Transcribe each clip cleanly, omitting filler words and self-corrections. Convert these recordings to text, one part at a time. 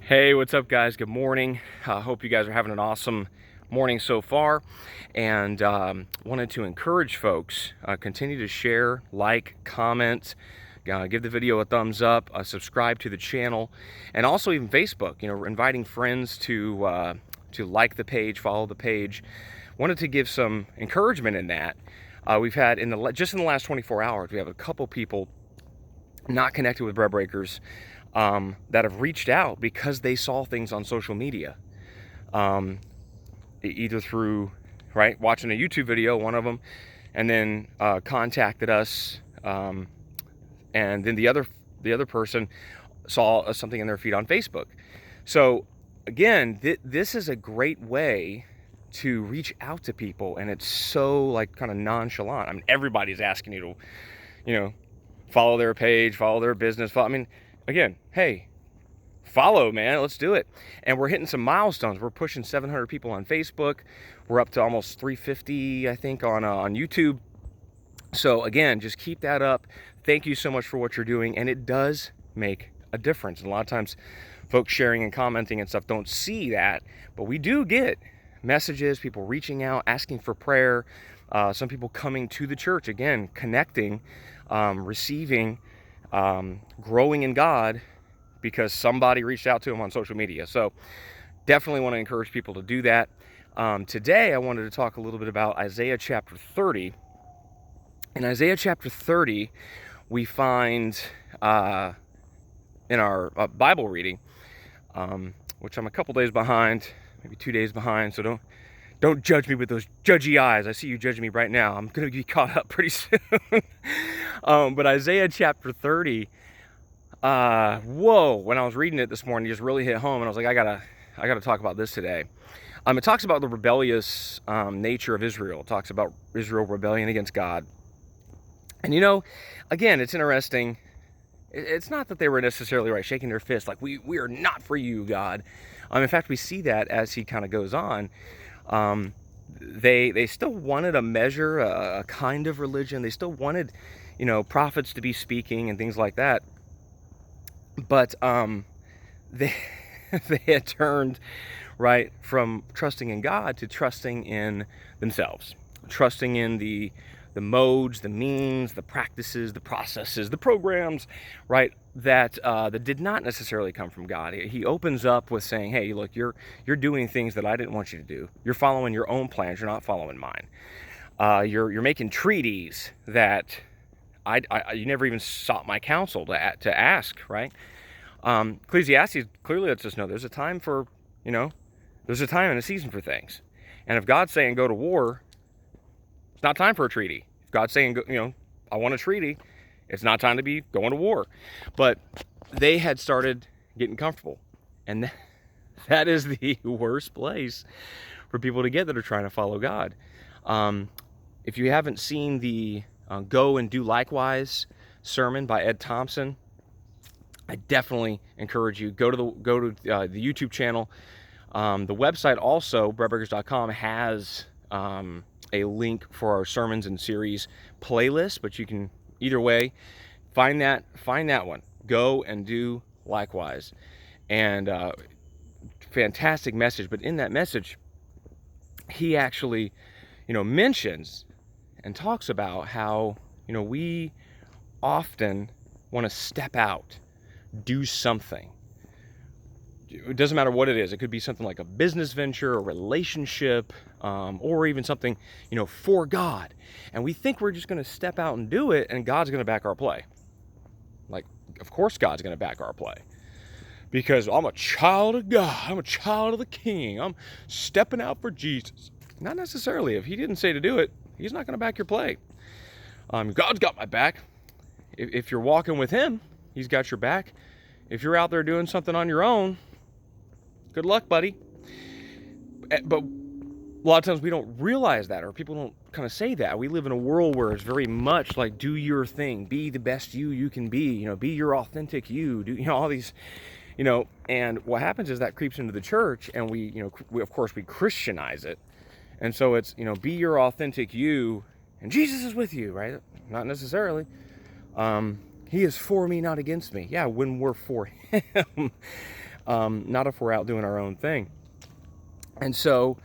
Hey, what's up, guys? Good morning. Hope you guys are having an awesome morning so far. And wanted to encourage folks, continue to share, like, comment, give the video a thumbs up, subscribe to the channel, and also even Facebook. Inviting friends to like the page, follow the page. Wanted to give some encouragement in that. We've had just in the last 24 hours, we have a couple people not connected with Bread Breakers that have reached out because they saw things on social media, either through watching a YouTube video, one of them, and then contacted us, and then the other person saw something in their feed on Facebook. So again, this is a great way to reach out to people, and it's so kind of nonchalant. I mean, everybody's asking you to, follow their page, follow their business. Again, hey, follow, man, let's do it. And we're hitting some milestones. We're pushing 700 people on Facebook. We're up to almost 350, I think, on YouTube. So again, just keep that up. Thank you so much for what you're doing. And it does make a difference. And a lot of times folks sharing and commenting and stuff don't see that, but we do get messages, people reaching out, asking for prayer, some people coming to the church, again, connecting, receiving, growing in God because somebody reached out to them on social media. So definitely want to encourage people to do that. Today I wanted to talk a little bit about Isaiah chapter 30. In Isaiah chapter 30, we find in our Bible reading, which I'm a couple days behind, maybe 2 days behind, so don't judge me with those judgy eyes. I see you judging me right now. I'm going to be caught up pretty soon. But Isaiah chapter 30, when I was reading it this morning, it just really hit home, and I was like, I gotta talk about this today. It talks about the rebellious nature of Israel. It talks about Israel rebelling against God. And again, it's interesting. It's not that they were necessarily shaking their fist like we are not for you, God. In fact, we see that as he kind of goes on. They still wanted a measure, a kind of religion. They still wanted, prophets to be speaking and things like that. But they they had turned from trusting in God to trusting in themselves, trusting in the modes, the means, the practices, the processes, the programs, that did not necessarily come from God. He opens up with saying, hey, look, you're doing things that I didn't want you to do. You're following your own plans. You're not following mine. You're making treaties that you never even sought my counsel to ask, right? Ecclesiastes clearly lets us know there's a time for, there's a time and a season for things. And if God's saying go to war, it's not time for a treaty. If God's saying, I want a treaty, it's not time to be going to war. But they had started getting comfortable. And that is the worst place for people to get that are trying to follow God. If you haven't seen the Go and Do Likewise sermon by Ed Thompson, I definitely encourage you, go to the YouTube channel. The website also, breadbreakers.com, has a link for our sermons and series playlist, but you can either way find that one. Go and Do Likewise. And fantastic message. But in that message, he actually, mentions and talks about how, we often want to step out, do something. It doesn't matter what it is. It could be something like a business venture, a relationship, or even something, for God. And we think we're just going to step out and do it, and God's going to back our play. Of course God's going to back our play. Because I'm a child of God. I'm a child of the King. I'm stepping out for Jesus. Not necessarily. If he didn't say to do it, he's not going to back your play. God's got my back. If you're walking with him, he's got your back. If you're out there doing something on your own, good luck, buddy. But a lot of times we don't realize that, or people don't kind of say that. We live in a world where it's very much like, do your thing, be the best you can be, be your authentic you, do, all these, and what happens is that creeps into the church, and we of course we Christianize it. And so it's, be your authentic you, and Jesus is with you, right? Not necessarily. He is for me, not against me. Yeah, when we're for him. not if we're out doing our own thing. And so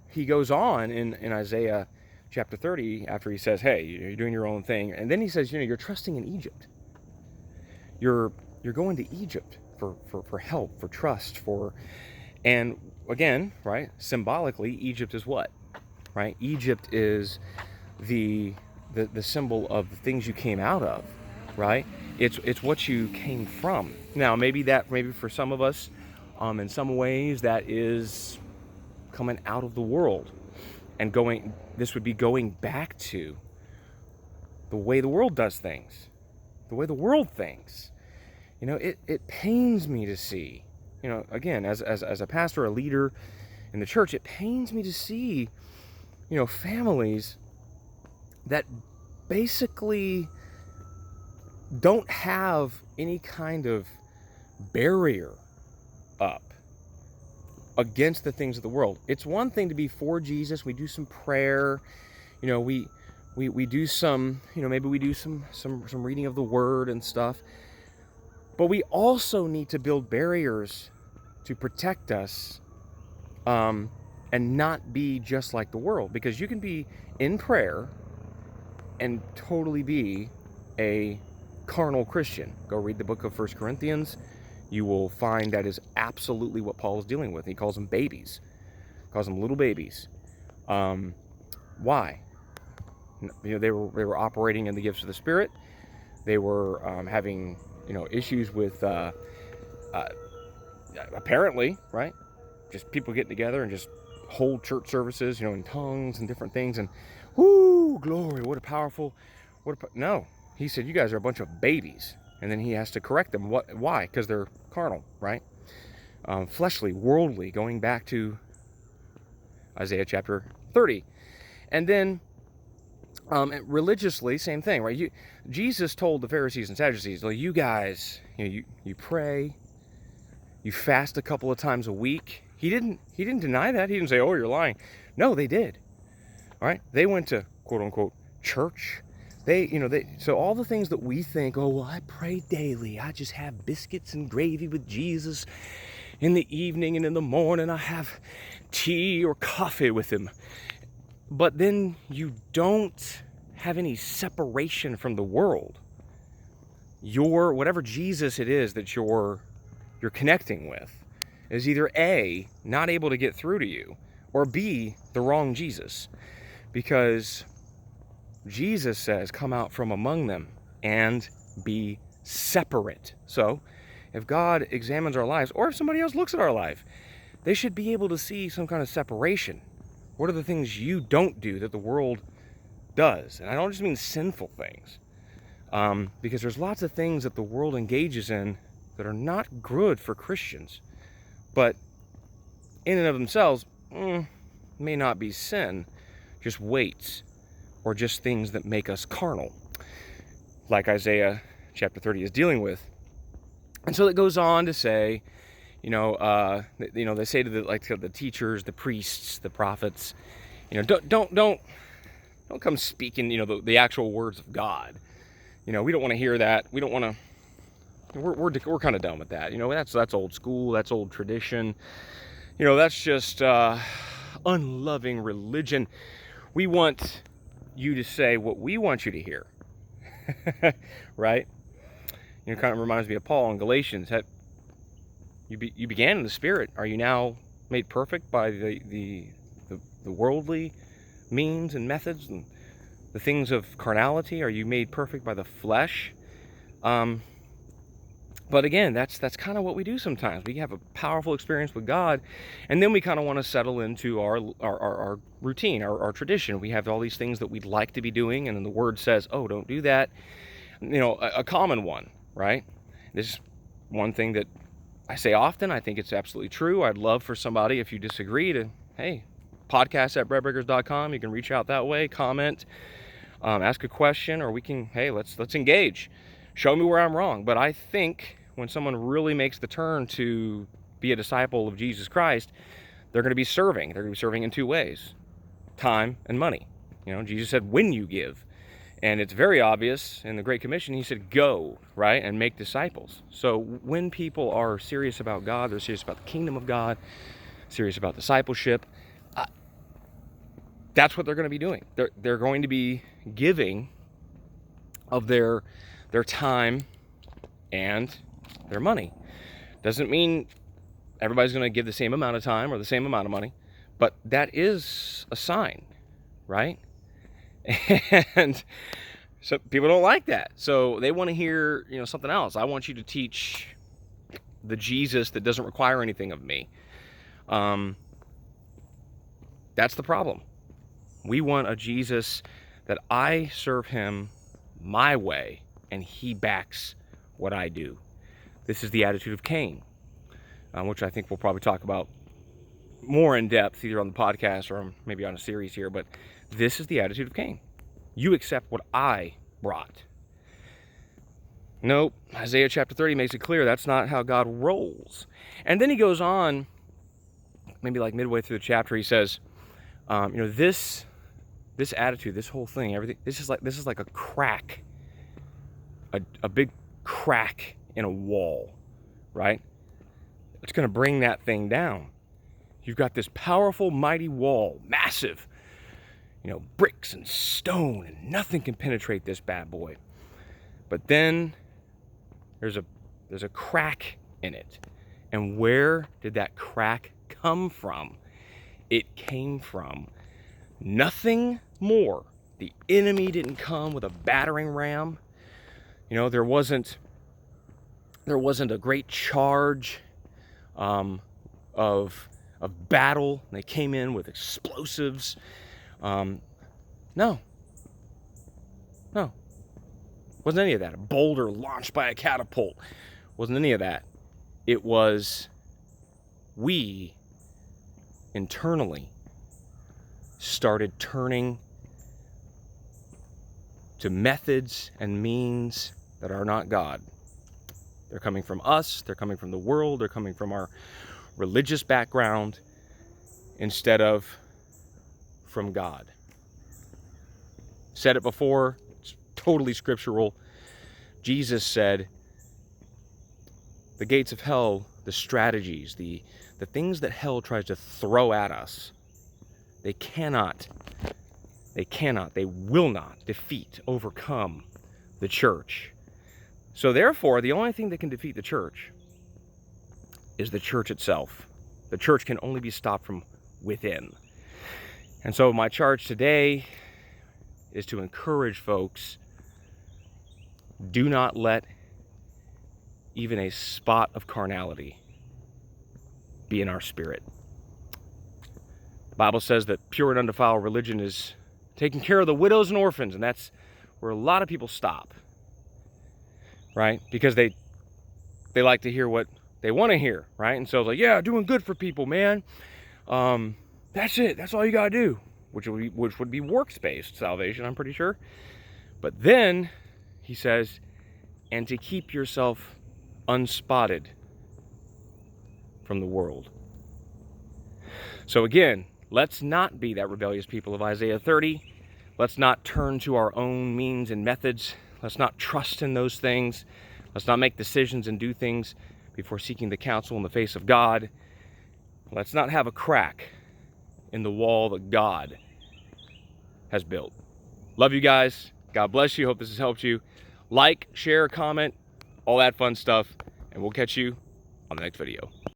he goes on in Isaiah chapter 30 after he says, hey, you're doing your own thing. And then he says, you're trusting in Egypt. You're going to Egypt for help, for trust, and again, right, symbolically, Egypt is what? Right? Egypt is the symbol of the things you came out of, right? It's what you came from. Now, maybe for some of us, in some ways, that is coming out of the world and this would be going back to the way the world does things, the way the world thinks. It pains me to see, again, as a pastor, a leader in the church, it pains me to see, families that basically don't have any kind of barrier up against the things of the world. It's one thing to be for Jesus. We do some prayer, we do some, maybe we do some reading of the word and stuff. But we also need to build barriers to protect us and not be just like the world. Because you can be in prayer and totally be a carnal Christian. Go read the book of 1 Corinthians. You will find that is absolutely what Paul is dealing with. He calls them babies. He calls them little babies. Why? They were operating in the gifts of the Spirit. They were having issues with apparently, right? Just people getting together and just hold church services, in tongues and different things, and whoo, glory! No, he said, you guys are a bunch of babies, and then he has to correct them. Why? Because they're carnal, right? Fleshly, worldly, going back to Isaiah chapter 30, and then religiously, same thing, right? Jesus told the Pharisees and Sadducees, well, you guys, you pray, you fast a couple of times a week. He didn't deny that. He didn't say, oh, you're lying. No, they did. All right, they went to quote unquote church. So all the things that we think, oh, well, I pray daily. I just have biscuits and gravy with Jesus in the evening, and in the morning I have tea or coffee with him. But then you don't have any separation from the world. Whatever Jesus it is that you're connecting with is either A, not able to get through to you, or B, the wrong Jesus. Because Jesus says, come out from among them and be separate. So if God examines our lives, or if somebody else looks at our life, they should be able to see some kind of separation. What are the things you don't do that the world does? And I don't just mean sinful things, because there's lots of things that the world engages in that are not good for Christians, but in and of themselves may not be sin, just weights, or just things that make us carnal, like Isaiah chapter 30 is dealing with. And so it goes on to say, they say to the teachers, the priests, the prophets, don't come speaking, the actual words of God. We don't want to hear that. We don't want to. We're kind of done with that. That's old school. That's old tradition. That's just unloving religion. We want you to say what we want you to hear, right? It kind of reminds me of Paul in Galatians. You began in the Spirit. Are you now made perfect by the worldly means and methods and the things of carnality? Are you made perfect by the flesh? But again, that's kind of what we do sometimes. We have a powerful experience with God, and then we kind of want to settle into our routine, our tradition. We have all these things that we'd like to be doing, and then the Word says, oh, don't do that. A common one, right? This is one thing that I say often. I think it's absolutely true. I'd love for somebody, if you disagree, to, hey, podcast@breadbreakers.com. You can reach out that way, comment, ask a question, or we can, hey, let's engage. Show me where I'm wrong. But I think when someone really makes the turn to be a disciple of Jesus Christ, they're going to be serving. They're going to be serving in two ways: time and money. Jesus said, when you give. And it's very obvious in the Great Commission, he said, go, right, and make disciples. So when people are serious about God, they're serious about the kingdom of God, serious about discipleship, that's what they're going to be doing. They're going to be giving of their time and their money. Doesn't mean everybody's going to give the same amount of time or the same amount of money, but that is a sign, right? And so people don't like that. So they want to hear, something else. I want you to teach the Jesus that doesn't require anything of me. That's the problem. We want a Jesus that I serve him my way and he backs what I do. This is the attitude of Cain, which I think we'll probably talk about more in depth, either on the podcast or maybe on a series here, but this is the attitude of Cain. You accept what I brought. Nope, Isaiah chapter 30 makes it clear that's not how God rolls. And then he goes on, maybe like midway through the chapter, he says, this attitude, this whole thing, everything, this is like a crack, a big crack in a wall, right? It's going to bring that thing down. You've got this powerful, mighty wall, massive, bricks and stone, and nothing can penetrate this bad boy. But then there's a crack in it. And where did that crack come from? It came from nothing more. The enemy didn't come with a battering ram. There wasn't a great charge of battle. They came in with explosives. No. Wasn't any of that. A boulder launched by a catapult. Wasn't any of that. It was we internally started turning to methods and means that are not God. They're coming from us. They're coming from the world. They're coming from our religious background instead of from God. Said it before, it's totally scriptural. Jesus said, the gates of hell, the strategies, the things that hell tries to throw at us, they will not defeat, overcome the church. So therefore, the only thing that can defeat the church is the church itself. The church can only be stopped from within. And so my charge today is to encourage folks, do not let even a spot of carnality be in our spirit. The Bible says that pure and undefiled religion is taking care of the widows and orphans, and that's where a lot of people stop, right? Because they like to hear what they want to hear, right? And so it's like, yeah, doing good for people, man. That's it. That's all you got to do, which would be works-based salvation, I'm pretty sure. But then he says, and to keep yourself unspotted from the world. So again, let's not be that rebellious people of Isaiah 30. Let's not turn to our own means and methods. Let's not trust in those things. Let's not make decisions and do things before seeking the counsel in the face of God. Let's not have a crack in the wall that God has built. Love you guys. God bless you. Hope this has helped you. Like, share, comment, all that fun stuff. And we'll catch you on the next video.